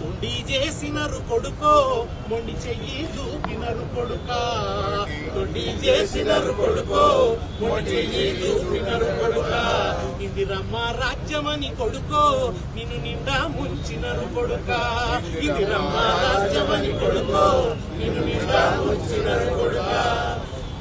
తుండి చేసినరు కొడుకో మొండి చెయ్యి చూపినరు కొడుక తుండి చేసినరు కొడుకో మొండి చెయ్యి చూపినరు కొడుక ఇందిరమ్మ రాజ్యమని కొడుకో నిన్ను నిండా ముంచినరు కొడుక ఇందిరమ్మ రాజ్యమని కొడుకో నిన్ను నిండా ముంచినరు కొడుక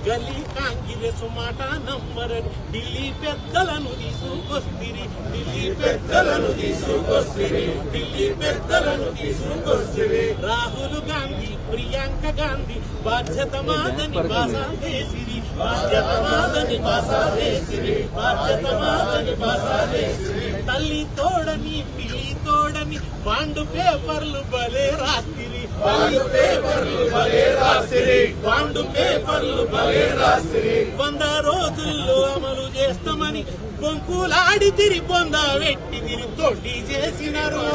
గల్లీ కాంగ్రెస్ మాట నమ్మరని ఢిల్లీ పెద్దలను తీసుకొస్తిరి ఢిల్లీ పెద్దలను తీసుకొస్తిరి ఢిల్లీ పెద్దలను తీసుకొస్తిరి రాహుల్ గాంధీ ప్రియాంక గాంధీ బాధ్యత మాదని బాసా వేసిరి బాధ్యత మాదని బాసా వేసిరి బాధ్యత మాదని బాసా వేసిరి తల్లి తోడని పిల్లి తోడని బాండు పేపర్లు బలే రాస్తిరి బాండు పేపర్లు బలే రాస్తిరి బాండు పేపర్లు బలే రాస్తిరి 100 రోజుల్లో అమలు చేస్తామని బొంకులాడి తిరి పొంద వెట్టి తిరి తొడ్డి చేసినారు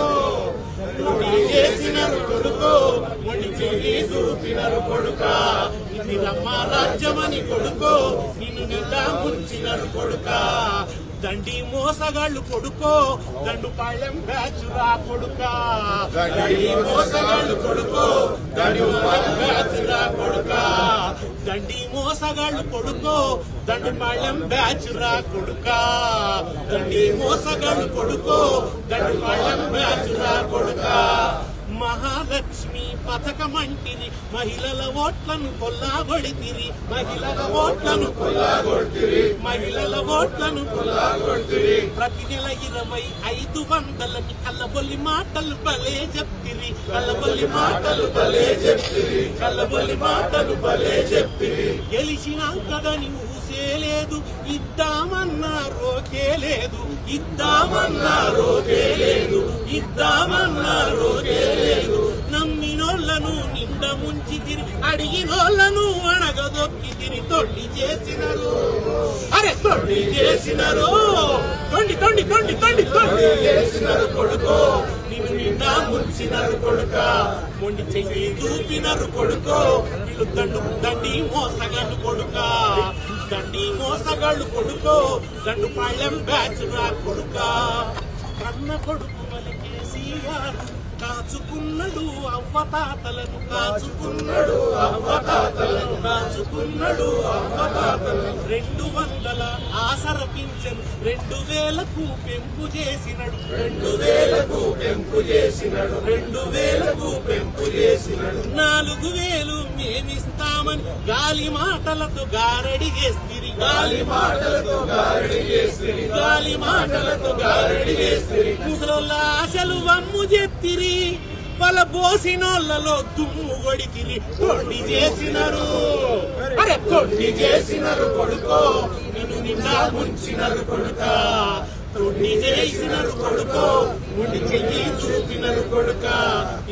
కొడుకో మొండి చెయ్యి చూపినరు కొడుక ఇందిరమ్మ రాజ్యమని కొడుకో నిన్ను నిండా ముంచినరు కొడుక దండి మోసగాళ్ళు కొడుకో దండు పాళ్యం బ్యాచ్ రా కొడుక దండి మోసగాళ్ళు కొడుకో దండు పాళ్యం బ్యాచ్ రా కొడుక దండి మోసగాళ్ళు కొడుకో దండు పాళ్యం బ్యాచ్ రా కొడుక దండి మోసగాళ్ళు కొడుకో దండు పాళ్యం బ్యాచ్ రా కొడుక మహాలక్ష్మి పథకమంటిది మహిళల ఓట్లను కొల్లాగొడితిరి మహిళల ఓట్లను కొల్లాగొడితిరి మహిళల ఓట్లను కొల్లాగొడితిరి ప్రతి నెల 2500 కల్లబొల్లి మాటలు భలే చెప్తిరి కల్లబొల్లి మాటలు భలే చెప్తిరి కల్లబొల్లి మాటలు భలే చెప్తిరి గెలిచినాం కదని ఊసేలేదు ఇద్దామన్నా రోకే లేదు ఇద్దామన్నా రోకే లేదు ఇద్దామన్నా రోకే లేదు నమ్మినోళ్లను నిండ ముంచి తిరి అడిగినోళ్లను అణగదొక్కి తిరి తొట్టి చేసినారు అరే తొట్టి చేసినారు తొండి తొండి తొండి తొండి తొట్టి చేసినారు కొడుకో నిన్ను నిండా ముంచినారు కొడుక మొండి చెయ్యి చూపినారు కొడుకో వీళ్ళు దండి మోసగాళ్ళు కొడుక దండి మోసగాళ్ళు కొడుకో దండు పాళ్యం బ్యాచ్ రా కొడుక కన్న కొడుకు మలి కేసీఆర్ కాచుకున్నాడు అవ్వతాతలను కాచుకున్నాడు అవ్వతాతలను కాచుకున్నాడు అవ్వతాతలను 200 ఆసర పింఛన్ 2000కు పెంపు చేసినాడు 2000కు పెంపు చేసినాడు 2000కు పెంపు చేసినాడు 4000 మేమిస్తామని గాలి మాటలతో గారడి చేస్తిరి గాలి మాటలతో గారడి చేస్తిరి గాలి మాటలతో గారడి చేస్తిరి ముసలోళ్ళ ఆశలు వమ్ము చేత్తిరి వాళ్ళ బోసినోళ్లలో దుమ్ము కొడికిరి తొండి చేసినారు అరే తొండి చేసినారు కొడుకో నిన్ను నిండా ముంచినారు కొడుక తొండి చేసినారు కొడుకో మొండి చెయ్యి చూపినరు కొడుక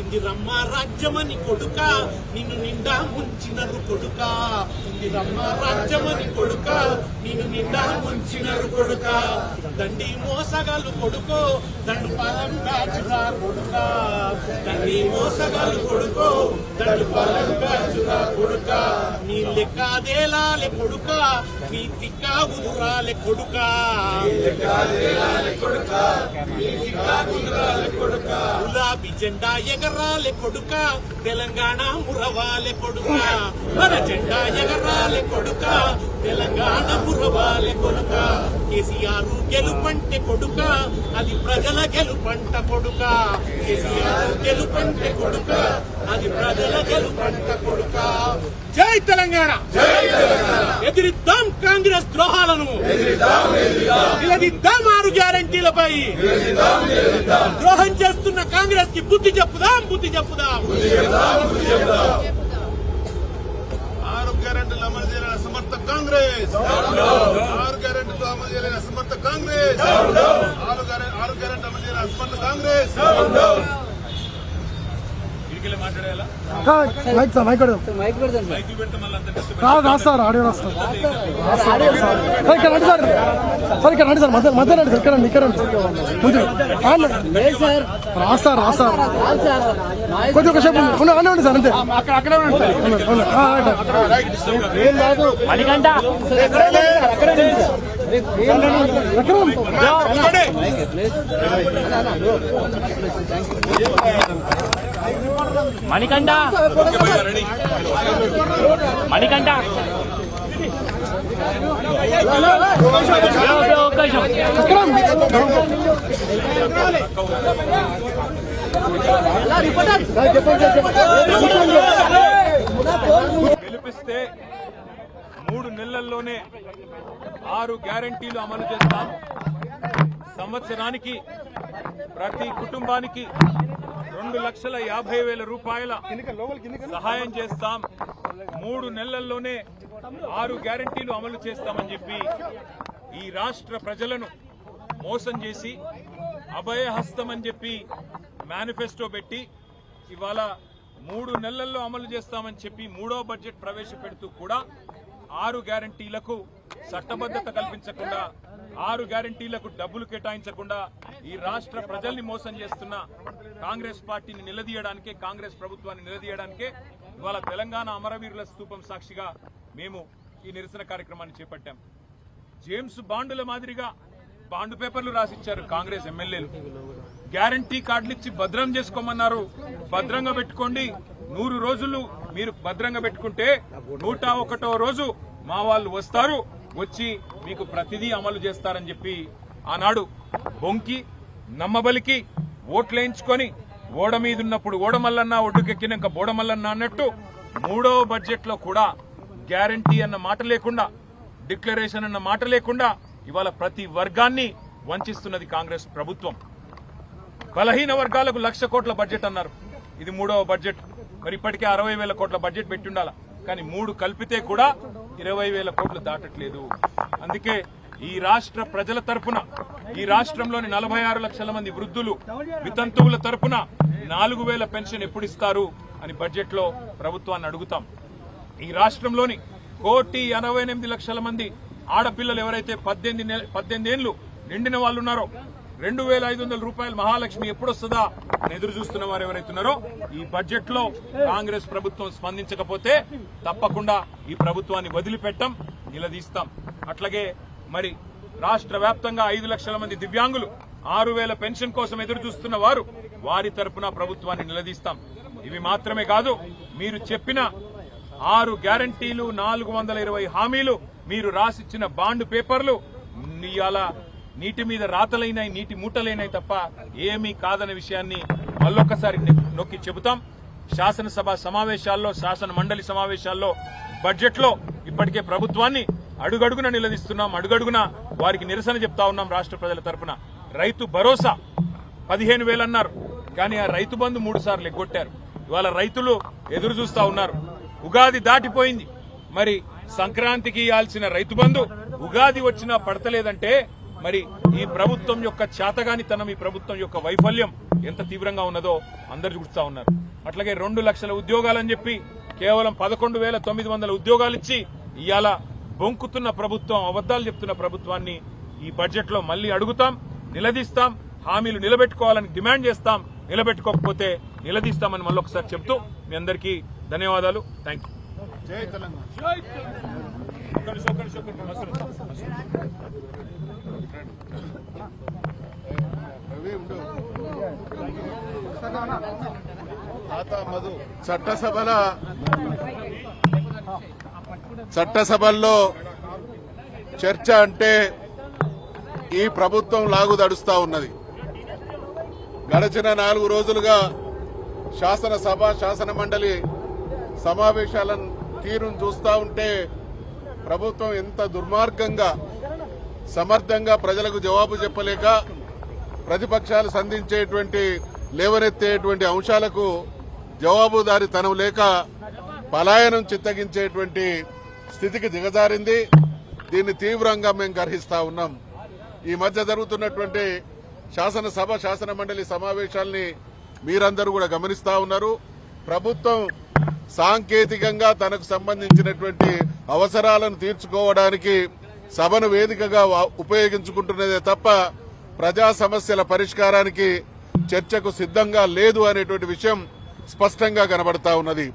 ఇందిరమ్మ రాజ్యమని కొడుక నిన్ను నిండా ముంచినరు కొడుక ఇందిరమ్మ రాజ్యమని కొడుక నిన్ను నిండా ముంచినరు కొడుక దండి మోసగాళ్ళు కొడుకో దండు పాలెం బ్యాచ్ రా కొడుక దండి మోసగాళ్ళు కొడుకో దండు పాలెం బ్యాచ్ రా కొడుక నీ లెక్కాదేలాలే కొడుక నీ తిక్కా గుదురాలే కొడుక గులాబీ జెండా ఎగరాలే కొడుక తెలంగాణ మురవాలే కొడుక మన జెండా ఎగరాలే కొడుక తెలంగాణ మురవాలే కొడుక కేసీఆర్ గెలుపంటే కొడుక అది ప్రజల గెలుపంట కొడుక కేసీఆర్ గెలుపంటే కొడుక అది ప్రజల గెలుపంట కొడుక జై తెలంగాణ ఎదిరిద్దాం కాంగ్రెస్ ద్రోహాలను నిలదీద్దాం 6 గ్యారంటీలపై ద్రోహం చేస్తున్న కాంగ్రెస్ కి బుద్ధి చెప్పుదాం బుద్ధి చెప్పుదాం 6 గ్యారెంటీలు అమలు చేయలేని అసమర్థ కాంగ్రెస్ 6 గ్యారెంటీలు అమలు చేయలేని అసమర్థ కాంగ్రెస్ 6 గ్యారెంటీ అమలు చేయలేని అసమర్థ కాంగ్రెస్ మాట్లాడేలా మైక్ పెడితే మళ్ళీ రాస్తారు ఆడియో రాస్తారు ఇక్కడ రండి సార్ సార్ ఇక్కడ రండి సార్ మధ్య రండి ఇక్కడ రండి ఇక్కడ రాస్తారు రాస్తారు కొంచెం ఒక సేపు ఉండండి సార్ అంతే అక్కడ మణికంఠ మణికంఠ మణికంఠ గెలిపిస్తే 3 నెలల్లోనే 6 గ్యారెంటీలు అమలు చేస్తాం. సంవత్సరానికి ప్రతి కుటుంబానికి 2,50,000 రూపాయల సహాయం చేస్తాం. 3 నెలల్లోనే 6 గ్యారెంటీలు అమలు చేస్తామని చెప్పి ఈ రాష్ట్ర ప్రజలను మోసం చేసి అభయహస్తం అని చెప్పి మేనిఫెస్టో పెట్టి ఇవాళ 3 నెలల్లో అమలు చేస్తామని చెప్పి 3వ బడ్జెట్ ప్రవేశపెడుతూ కూడా 6 గ్యారెంటీలకు చట్టబద్ధత కల్పించకుండా 6 గ్యారెంటీలకు డబ్బులు కేటాయించకుండా ఈ రాష్ట్ర ప్రజల్ని మోసం చేస్తున్న కాంగ్రెస్ పార్టీని నిలదీయడానికే, కాంగ్రెస్ ప్రభుత్వాన్ని నిలదీయడానికే ఇవాళ తెలంగాణ అమరవీరుల స్తూపం సాక్షిగా మేము ఈ నిరసన కార్యక్రమాన్ని చేపట్టాం. జేమ్స్ బాండుల మాదిరిగా బాండ్ పేపర్లు రాసిచ్చారు కాంగ్రెస్ ఎమ్మెల్యేలు. గ్యారంటీ కార్డులు ఇచ్చి భద్రం చేసుకోమన్నారు. భద్రంగా పెట్టుకోండి, 100 రోజులు మీరు భద్రంగా పెట్టుకుంటే 101వ రోజు మా వాళ్ళు వస్తారు, వచ్చి మీకు ప్రతిదీ అమలు చేస్తారని చెప్పి ఆనాడు బొంకి నమ్మబలికి ఓట్లేయించుకొని ఓడ మీదున్నప్పుడు ఓడమల్లన్న, ఒడ్డుకెక్కినాక బోడమల్లన్న అన్నట్టు 3వ బడ్జెట్ లో కూడా గ్యారంటీ అన్న మాట లేకుండా, డిక్లరేషన్ అన్న మాట లేకుండా ఇవాళ ప్రతి వర్గాన్ని వంచిస్తున్నది కాంగ్రెస్ ప్రభుత్వం. బలహీన వర్గాలకు 1,00,000 కోట్ల బడ్జెట్ అన్నారు. ఇది 3వ బడ్జెట్. మరి ఇప్పటికే 60,000 కోట్ల బడ్జెట్ పెట్టి ఉండాల, కానీ 3 కలిపితే కూడా 20,000 కోట్లు దాటట్లేదు. అందుకే ఈ రాష్ట్ర ప్రజల తరపున, ఈ రాష్ట్రంలోని 46 లక్షల మంది వృద్ధులు, వితంతువుల తరపున 4,000 పెన్షన్ ఎప్పుడు ఇస్తారు అని బడ్జెట్ లో ప్రభుత్వాన్ని అడుగుతాం. ఈ రాష్ట్రంలోని 1,88,00,000 మంది ఆడపిల్లలు ఎవరైతే 18 ఏళ్లు నిండిన వాళ్ళు ఉన్నారో 2,500 రూపాయలు మహాలక్ష్మి ఎప్పుడు వస్తుందా అని ఎదురు చూస్తున్న వారు ఎవరైతున్నారో ఈ బడ్జెట్ లో కాంగ్రెస్ ప్రభుత్వం స్పందించకపోతే తప్పకుండా ఈ ప్రభుత్వాన్ని వదిలిపెట్టం, నిలదీస్తాం. అట్లాగే మరి రాష్ట్ర వ్యాప్తంగా 5 లక్షల మంది దివ్యాంగులు 6,000 పెన్షన్ కోసం ఎదురు చూస్తున్న వారు, వారి తరపున ప్రభుత్వాన్ని నిలదీస్తాం. ఇవి మాత్రమే కాదు, మీరు చెప్పిన 6 గ్యారంటీలు, 420 హామీలు, మీరు రాసిచ్చిన బాండ్ పేపర్లు ఇవాళ నీటి మీద రాతలైనాయి, నీటి మూటలైనాయి తప్ప ఏమీ కాదనే విషయాన్ని మళ్ళొక్కసారి నొక్కి చెబుతాం. శాసనసభ సమావేశాల్లో, శాసన మండలి సమావేశాల్లో, బడ్జెట్ లో ఇప్పటికే ప్రభుత్వాన్ని అడుగడుగున నిలదీస్తున్నాం. అడుగడుగున వారికి నిరసన చెప్తా ఉన్నాం రాష్ట్ర ప్రజల తరపున. రైతు భరోసా 15,000 అన్నారు, కానీ ఆ రైతు బంధు 3 సార్లు ఎగ్గొట్టారు. ఇవాళ రైతులు ఎదురు చూస్తా ఉన్నారు. ఉగాది దాటిపోయింది, మరి సంక్రాంతికి ఇవ్వాల్సిన రైతు బంధు ఉగాది వచ్చినా పడతలేదంటే మరి ఈ ప్రభుత్వం యొక్క చేతగానితనం, ఈ ప్రభుత్వం యొక్క వైఫల్యం ఎంత తీవ్రంగా ఉన్నదో అందరు చూస్తా ఉన్నారు. అట్లాగే 2 లక్షల ఉద్యోగాలని చెప్పి కేవలం 11,900 ఉద్యోగాలు ఇచ్చి ఇవాళ బొంకుతున్న ప్రభుత్వం, అబద్దాలు చెప్తున్న ప్రభుత్వాన్ని ఈ బడ్జెట్ లో మళ్లీ అడుగుతాం, నిలదీస్తాం. హామీలు నిలబెట్టుకోవాలని డిమాండ్ చేస్తాం. నిలబెట్టుకోకపోతే నిలదీస్తామని మళ్ళొకసారి చెప్తూ మీ అందరికీ ధన్యవాదాలు. Thank you. జై తెలంగాణ. చట్టసభల్లో చర్చ అంటే ఈ ప్రభుత్వం లాగుదడుస్తా ఉన్నది. గడిచిన 4 రోజులుగా శాసనసభ, శాసన మండలి సమావేశాల తీరును చూస్తా ఉంటే ప్రభుత్వం ఎంత దుర్మార్గంగా, సమర్థంగా ప్రజలకు జవాబు చెప్పలేక, ప్రతిపక్షాలు సంధించేటువంటి, లేవనెత్తేటువంటి అంశాలకు జవాబుదారీతనం లేక పలాయనం చిత్తగించేటువంటి స్థితికి దిగజారింది. దీన్ని తీవ్రంగా మేము గర్హిస్తా ఉన్నాం. ఈ మధ్య జరుగుతున్నటువంటి శాసనసభ, శాసన మండలి సమావేశాల్ని మీరందరూ కూడా గమనిస్తా ఉన్నారు. ప్రభుత్వం సాంకేతికంగా తనకు సంబంధించినటువంటి అవసరాలను తీర్చుకోవడానికి సభను వేదికగా ఉపయోగించుకుంటున్నదే తప్ప ప్రజా సమస్యల పరిష్కారానికి చర్చకు సిద్ధంగా లేదు అనేటువంటి విషయం స్పష్టంగా కనబడతా ఉన్నది.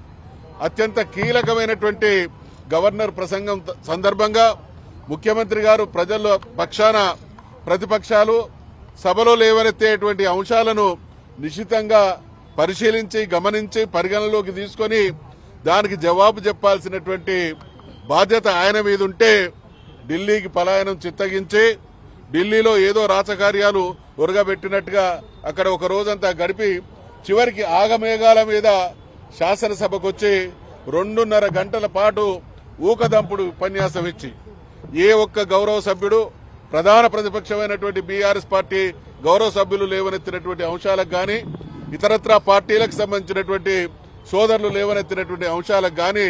అత్యంత కీలకమైనటువంటి గవర్నర్ ప్రసంగం సందర్భంగా ముఖ్యమంత్రి గారు ప్రజల పక్షాన ప్రతిపక్షాలు సభలో లేవనెత్తేటువంటి అంశాలను నిశితంగా పరిశీలించి గమనించి పరిగణలోకి తీసుకొని దానికి జవాబు చెప్పాల్సినటువంటి బాధ్యత ఆయన మీద ఉంటే ఢిల్లీకి పలాయనం చిత్తగించి ఢిల్లీలో ఏదో రాచకార్యాలు ఉరగబెట్టినట్టుగా అక్కడ ఒక రోజంతా గడిపి చివరికి ఆగమేఘాల మీద శాసనసభకు వచ్చి 2.5 గంటల పాటు ఊకదంపుడు ఉపన్యాసం ఇచ్చి ఏ ఒక్క గౌరవ సభ్యుడు ప్రధాన ప్రతిపక్షమైనటువంటి బీఆర్ఎస్ పార్టీ గౌరవ సభ్యులు లేవనెత్తినటువంటి అంశాలకు గాని ఇతరత్రా పార్టీలకు సంబంధించినటువంటి సోదరులు లేవనెత్తినటువంటి అంశాలకు గాని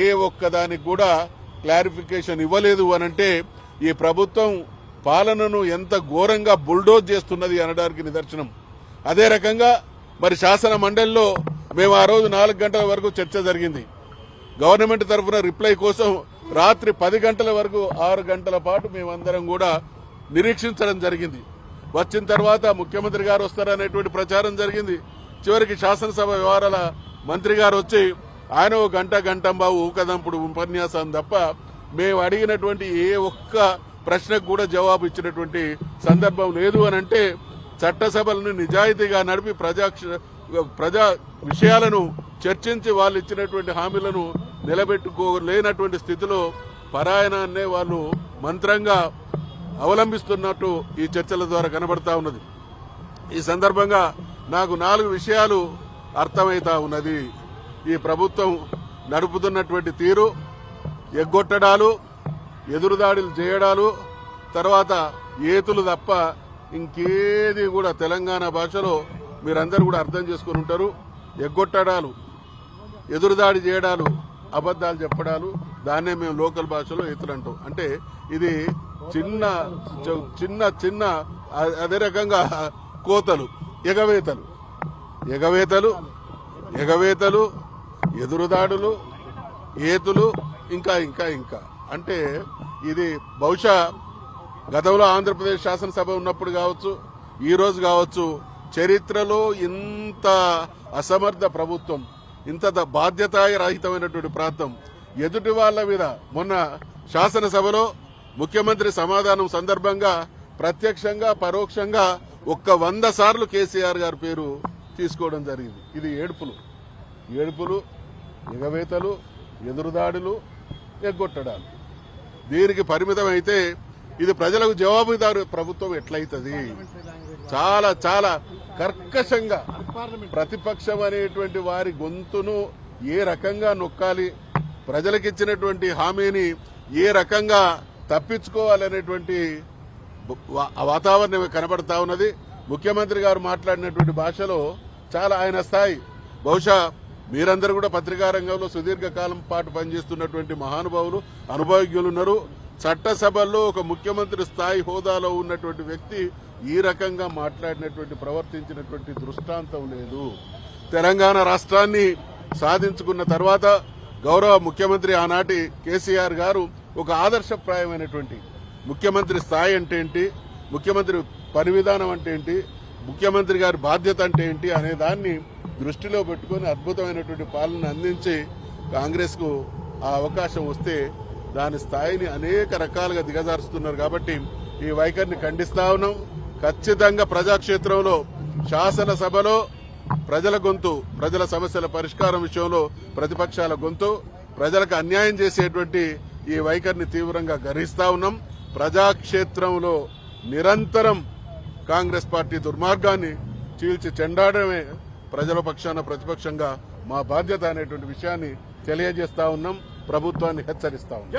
ఏ ఒక్కదానికి కూడా క్లారిఫికేషన్ ఇవ్వలేదు అనంటే ఈ ప్రభుత్వం పాలనను ఎంత ఘోరంగా బుల్డోజ్ చేస్తున్నది అనడానికి నిదర్శనం. అదే రకంగా మరి శాసన మండలిలో మేము ఆ రోజు 4 గంటల వరకు చర్చ జరిగింది. గవర్నమెంట్ తరఫున రిప్లై కోసం రాత్రి 10 గంటల వరకు 6 గంటల పాటు మేమందరం కూడా నిరీక్షించడం జరిగింది. వచ్చిన తర్వాత ముఖ్యమంత్రి గారు వస్తారనేటువంటి ప్రచారం జరిగింది. చివరికి శాసనసభ వ్యవహారాల మంత్రి గారు వచ్చి ఆయన ఓ గంటంబావు ఊకదంపుడు ఉపన్యాసం తప్ప మేము అడిగినటువంటి ఏ ఒక్క ప్రశ్నకు కూడా జవాబు ఇచ్చినటువంటి సందర్భం లేదు అనంటే చట్టసభలను నిజాయితీగా నడిపి ప్రజా విషయాలను చర్చించి వాళ్ళు ఇచ్చినటువంటి హామీలను నిలబెట్టుకోలేనటువంటి స్థితిలో పరాయణాన్నే వాళ్ళు మంత్రంగా అవలంబిస్తున్నట్టు ఈ చర్చల ద్వారా కనబడతా ఉన్నది. ఈ సందర్భంగా నాకు 4 విషయాలు అర్థమైతా ఉన్నది. ఈ ప్రభుత్వం నడుపుతున్నటువంటి తీరు, ఎగ్గొట్టడాలు, ఎదురుదాడులు చేయడాలు, తర్వాత ఏతులు తప్ప ఇంకేది కూడా తెలంగాణ భాషలో మీరందరూ కూడా అర్థం చేసుకుని ఉంటారు. ఎగ్గొట్టడాలు, ఎదురుదాడి చేయడాలు, అబద్దాలు చెప్పడాలు, దాన్నే మేము లోకల్ భాషలో ఏతులు అంటాం. అంటే ఇది చిన్న చిన్న చిన్న అదే రకంగా కోతలు, ఎగవేతలు, ఎదురుదాడులు, ఏతులు, ఇంకా ఇంకా ఇంకా అంటే ఇది బహుశా గతంలో ఆంధ్రప్రదేశ్ శాసనసభ ఉన్నప్పుడు కావచ్చు, ఈ రోజు కావచ్చు, చరిత్రలో ఇంత అసమర్థ ప్రభుత్వం, ఇంత బాధ్యతారహితమైనటువంటి ప్రాంతం ఎదుటి వాళ్ల మీద మొన్న శాసనసభలో ముఖ్యమంత్రి సమాధానం సందర్భంగా ప్రత్యక్షంగా పరోక్షంగా 100 సార్లు కేసీఆర్ గారి పేరు తీసుకోవడం జరిగింది. ఇది ఏడుపులు, ఎగవేతలు, ఎదురుదాడులు, ఎగ్గొట్టడాలు. దీనికి పరిమితం అయితే ఇది ప్రజలకు జవాబుదారు ప్రభుత్వం ఎట్లయితది? చాలా చాలా కర్కశంగా ప్రతిపక్షం అనేటువంటి వారి గొంతును ఏ రకంగా నొక్కాలి, ప్రజలకిచ్చినటువంటి హామీని ఏ రకంగా తప్పించుకోవాలనేటువంటి వాతావరణం కనబడతా ఉన్నది. ముఖ్యమంత్రి గారు మాట్లాడినటువంటి భాషలో చాలా ఆయన స్థాయి, బహుశా మీరందరూ కూడా పత్రికా రంగంలో సుదీర్ఘకాలం పాటు పనిచేస్తున్నటువంటి మహానుభావులు, అనుభవజ్ఞులున్నారు. చట్టసభల్లో ఒక ముఖ్యమంత్రి స్థాయి హోదాలో ఉన్నటువంటి వ్యక్తి ఈ రకంగా ప్రవర్తించినటువంటి దృష్టాంతం లేదు. తెలంగాణ రాష్ట్రాన్ని సాధించుకున్న తర్వాత గౌరవ ముఖ్యమంత్రి ఆనాటి కేసీఆర్ గారు ఒక ఆదర్శప్రాయమైనటువంటి ముఖ్యమంత్రి స్థాయి అంటే ఏంటి, ముఖ్యమంత్రి పని విధానం అంటే ఏంటి, ముఖ్యమంత్రి గారి బాధ్యత అంటే ఏంటి అనే దాన్ని దృష్టిలో పెట్టుకుని అద్భుతమైనటువంటి పాలన అందించి కాంగ్రెస్ కు ఆ అవకాశం వస్తే దాని స్థాయిని అనేక రకాలుగా దిగజారుస్తున్నారు. కాబట్టి ఈ వైఖరిని ఖండిస్తా ఉన్నాం. ఖచ్చితంగా ప్రజాక్షేత్రంలో శాసనసభలో ప్రజల గొంతు, ప్రజల సమస్యల పరిష్కారం విషయంలో ప్రతిపక్షాల గొంతు, ప్రజలకు అన్యాయం చేసేటువంటి ఈ వైఖరిని తీవ్రంగా గర్హిస్తా ఉన్నాం. ప్రజాక్షేత్రంలో నిరంతరం కాంగ్రెస్ పార్టీ దుర్మార్గాన్ని చీల్చి చెండాడమే ప్రజల పక్షాన ప్రతిపక్షంగా మా బాధ్యత అనేటువంటి విషయాన్ని తెలియజేస్తా ఉన్నాం. ప్రభుత్వాన్ని హెచ్చరిస్తా ఉన్నాం.